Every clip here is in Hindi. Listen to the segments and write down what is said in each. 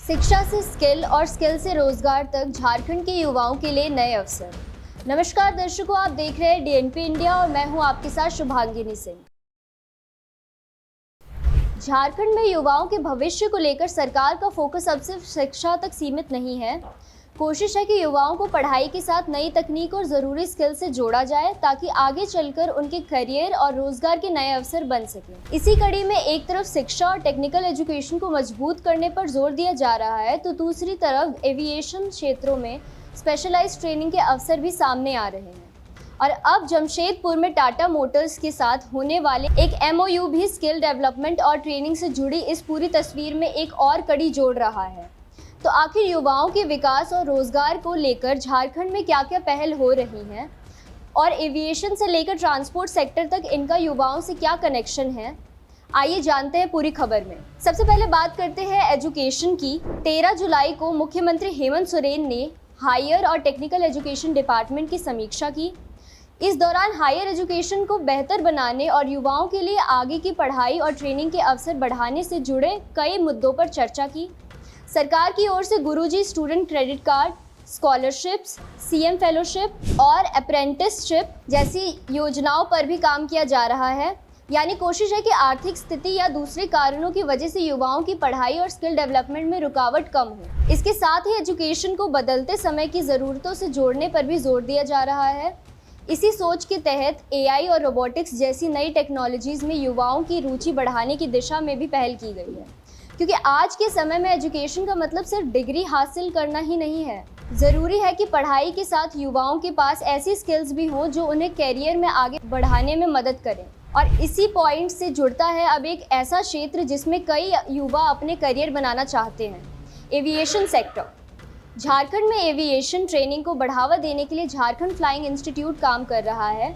शिक्षा से स्किल और स्किल से रोजगार तक झारखंड के युवाओं के लिए नए अवसर। नमस्कार दर्शकों, आप देख रहे हैं डीएनपी इंडिया और मैं हूं आपके साथ शुभांगिनी सिंह। झारखंड में युवाओं के भविष्य को लेकर सरकार का फोकस अब सिर्फ शिक्षा तक सीमित नहीं है। कोशिश है कि युवाओं को पढ़ाई के साथ नई तकनीक और ज़रूरी स्किल से जोड़ा जाए ताकि आगे चलकर उनके करियर और रोजगार के नए अवसर बन सकें। इसी कड़ी में एक तरफ शिक्षा और टेक्निकल एजुकेशन को मजबूत करने पर जोर दिया जा रहा है, तो दूसरी तरफ एविएशन क्षेत्रों में स्पेशलाइज्ड ट्रेनिंग के अवसर भी सामने आ रहे हैं। और अब जमशेदपुर में टाटा मोटर्स के साथ होने वाले एक MOU भी स्किल डेवलपमेंट और ट्रेनिंग से जुड़ी इस पूरी तस्वीर में एक और कड़ी जोड़ रहा है। तो आखिर युवाओं के विकास और रोजगार को लेकर झारखंड में क्या क्या पहल हो रही हैं और एविएशन से लेकर ट्रांसपोर्ट सेक्टर तक इनका युवाओं से क्या कनेक्शन है, आइए जानते हैं पूरी खबर में। सबसे पहले बात करते हैं एजुकेशन की। 13 जुलाई को मुख्यमंत्री हेमंत सोरेन ने हायर और टेक्निकल एजुकेशन डिपार्टमेंट की समीक्षा की। इस दौरान हायर एजुकेशन को बेहतर बनाने और युवाओं के लिए आगे की पढ़ाई और ट्रेनिंग के अवसर बढ़ाने से जुड़े कई मुद्दों पर चर्चा की। सरकार की ओर से Guruji student credit card, scholarships, CM fellowship और अप्रेंटिसशिप जैसी योजनाओं पर भी काम किया जा रहा है। यानी कोशिश है कि आर्थिक स्थिति या दूसरे कारणों की वजह से युवाओं की पढ़ाई और स्किल डेवलपमेंट में रुकावट कम हो। इसके साथ ही एजुकेशन को बदलते समय की ज़रूरतों से जोड़ने पर भी जोर दिया जा रहा है। इसी सोच के तहत AI और रोबोटिक्स जैसी नई टेक्नोलॉजीज़ में युवाओं की रुचि बढ़ाने की दिशा में भी पहल की गई है, क्योंकि आज के समय में एजुकेशन का मतलब सिर्फ डिग्री हासिल करना ही नहीं है। ज़रूरी है कि पढ़ाई के साथ युवाओं के पास ऐसी स्किल्स भी हों जो उन्हें कैरियर में आगे बढ़ाने में मदद करें। और इसी पॉइंट से जुड़ता है अब एक ऐसा क्षेत्र जिसमें कई युवा अपने करियर बनाना चाहते हैं, एविएशन सेक्टर। झारखंड में एविएशन ट्रेनिंग को बढ़ावा देने के लिए झारखंड फ्लाइंग इंस्टीट्यूट काम कर रहा है।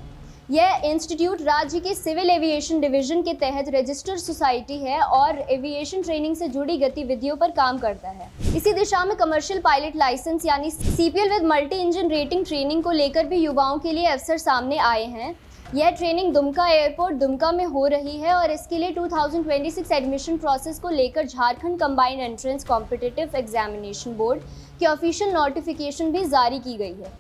यह इंस्टीट्यूट राज्य के सिविल एविएशन डिवीजन के तहत रजिस्टर्ड सोसाइटी है और एविएशन ट्रेनिंग से जुड़ी गतिविधियों पर काम करता है। इसी दिशा में कमर्शियल पायलट लाइसेंस यानी CPL with multi engine rating training को लेकर भी युवाओं के लिए अवसर सामने आए हैं। यह ट्रेनिंग दुमका एयरपोर्ट दुमका में हो रही है और इसके लिए 2026 एडमिशन प्रोसेस को लेकर Jharkhand combined entrance competitive examination board की ऑफिशियल नोटिफिकेशन भी जारी की गई है।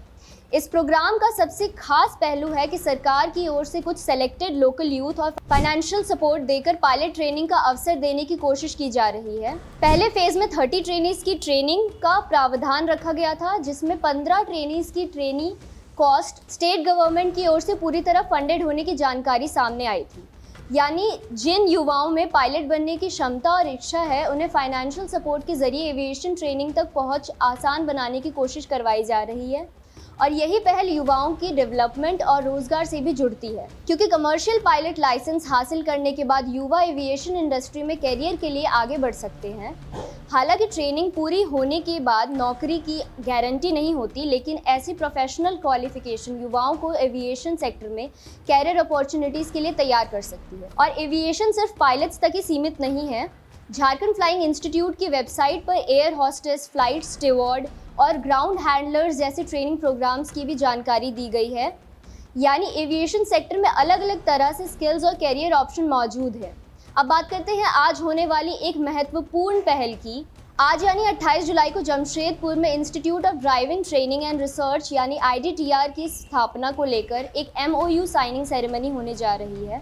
इस प्रोग्राम का सबसे खास पहलू है कि सरकार की ओर से कुछ सेलेक्टेड लोकल यूथ और फाइनेंशियल सपोर्ट देकर पायलट ट्रेनिंग का अवसर देने की कोशिश की जा रही है। पहले फेज में 30 ट्रेनीज की ट्रेनिंग का प्रावधान रखा गया था, जिसमें 15 ट्रेनीज की ट्रेनी कॉस्ट स्टेट गवर्नमेंट की ओर से पूरी तरह फंडेड होने की जानकारी सामने आई थी। यानी जिन युवाओं में पायलट बनने की क्षमता और इच्छा है, उन्हें फाइनेंशियल सपोर्ट के जरिए एविएशन ट्रेनिंग तक पहुंच आसान बनाने की कोशिश करवाई जा रही है। और यही पहल युवाओं की डेवलपमेंट और रोजगार से भी जुड़ती है, क्योंकि कमर्शियल पायलट लाइसेंस हासिल करने के बाद युवा एविएशन इंडस्ट्री में करियर के लिए आगे बढ़ सकते हैं। हालांकि ट्रेनिंग पूरी होने के बाद नौकरी की गारंटी नहीं होती, लेकिन ऐसी प्रोफेशनल क्वालिफिकेशन युवाओं को एविएशन सेक्टर में कैरियर अपॉर्चुनिटीज़ के लिए तैयार कर सकती है। और एविएशन सिर्फ पायलट्स तक ही सीमित नहीं है। झारखंड फ्लाइंग इंस्टीट्यूट की वेबसाइट पर एयर हॉस्टेस, फ्लाइट स्टीवर्ड और ग्राउंड हैंडलर्स जैसे ट्रेनिंग प्रोग्राम्स की भी जानकारी दी गई है। यानी एविएशन सेक्टर में अलग अलग तरह से स्किल्स और कैरियर ऑप्शन मौजूद है। अब बात करते हैं आज होने वाली एक महत्वपूर्ण पहल की। आज यानी 28 जुलाई को जमशेदपुर में institute of driving training and research यानी IDTR की स्थापना को लेकर एक MOU साइनिंग सेरेमनी होने जा रही है।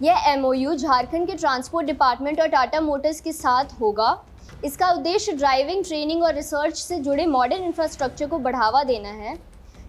यह MOU झारखंड के ट्रांसपोर्ट डिपार्टमेंट और टाटा मोटर्स के साथ होगा। इसका उद्देश्य ड्राइविंग ट्रेनिंग और रिसर्च से जुड़े मॉडर्न इंफ्रास्ट्रक्चर को बढ़ावा देना है।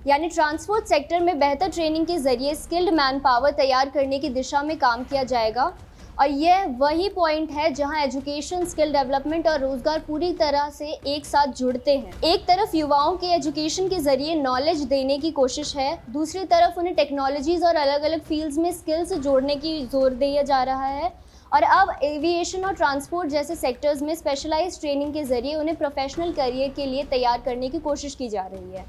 यानी ट्रांसपोर्ट सेक्टर में बेहतर ट्रेनिंग के जरिए स्किल्ड मैन पावर तैयार करने की दिशा में काम किया जाएगा। और यह वही पॉइंट है जहां एजुकेशन, स्किल डेवलपमेंट और रोजगार पूरी तरह से एक साथ जुड़ते हैं। एक तरफ युवाओं के एजुकेशन के जरिए नॉलेज देने की कोशिश है, दूसरी तरफ उन्हें टेक्नोलॉजीज और अलग अलग फील्ड्स में स्किल्स जोड़ने की जोर दिया जा रहा है। और अब एविएशन और ट्रांसपोर्ट जैसे सेक्टर्स में स्पेशलाइज्ड ट्रेनिंग के जरिए उन्हें प्रोफेशनल करियर के लिए तैयार करने की कोशिश की जा रही है।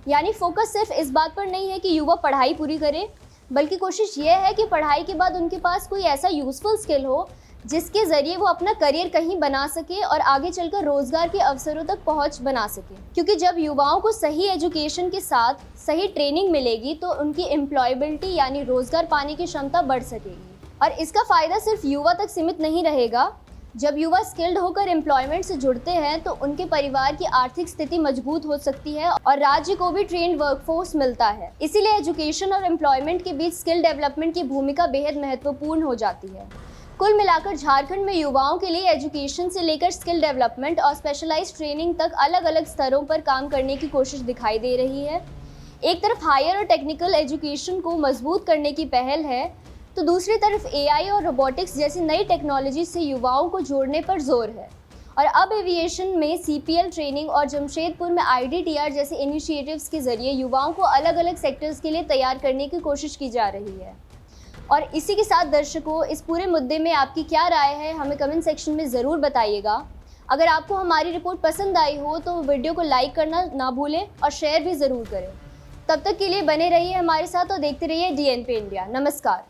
यानी फोकस सिर्फ इस बात पर नहीं है कि युवा पढ़ाई पूरी करे, बल्कि कोशिश ये है कि पढ़ाई के बाद उनके पास कोई ऐसा यूजफुल स्किल हो जिसके ज़रिए वो अपना करियर कहीं बना सके और आगे चलकर रोज़गार के अवसरों तक पहुंच बना सके। क्योंकि जब युवाओं को सही एजुकेशन के साथ सही ट्रेनिंग मिलेगी तो उनकी एम्प्लॉयबिलिटी यानी रोज़गार पाने की क्षमता बढ़ सकेगी। और इसका फ़ायदा सिर्फ युवा तक सीमित नहीं रहेगा, जब युवा स्किल्ड होकर एम्प्लॉयमेंट से जुड़ते हैं तो उनके परिवार की आर्थिक स्थिति मजबूत हो सकती है और राज्य को भी ट्रेन्ड वर्कफोर्स मिलता है। इसीलिए एजुकेशन और एम्प्लॉयमेंट के बीच स्किल डेवलपमेंट की भूमिका बेहद महत्वपूर्ण हो जाती है। कुल मिलाकर झारखंड में युवाओं के लिए एजुकेशन से लेकर स्किल डेवलपमेंट और स्पेशलाइज्ड ट्रेनिंग तक अलग अलग स्तरों पर काम करने की कोशिश दिखाई दे रही है। एक तरफ हायर और टेक्निकल एजुकेशन को मजबूत करने की पहल है, तो दूसरी तरफ एआई और रोबोटिक्स जैसी नई टेक्नोलॉजी से युवाओं को जोड़ने पर जोर है। और अब एविएशन में सीपीएल ट्रेनिंग और जमशेदपुर में आईडीटीआर जैसे इनिशिएटिव्स के जरिए युवाओं को अलग अलग सेक्टर्स के लिए तैयार करने की कोशिश की जा रही है। और इसी के साथ दर्शकों, इस पूरे मुद्दे में आपकी क्या राय है हमें कमेंट सेक्शन में ज़रूर बताइएगा। अगर आपको हमारी रिपोर्ट पसंद आई हो तो वीडियो को लाइक करना ना भूलें और शेयर भी ज़रूर करें। तब तक के लिए बने रहिए हमारे साथ और देखते रहिए डीएनपी इंडिया। नमस्कार।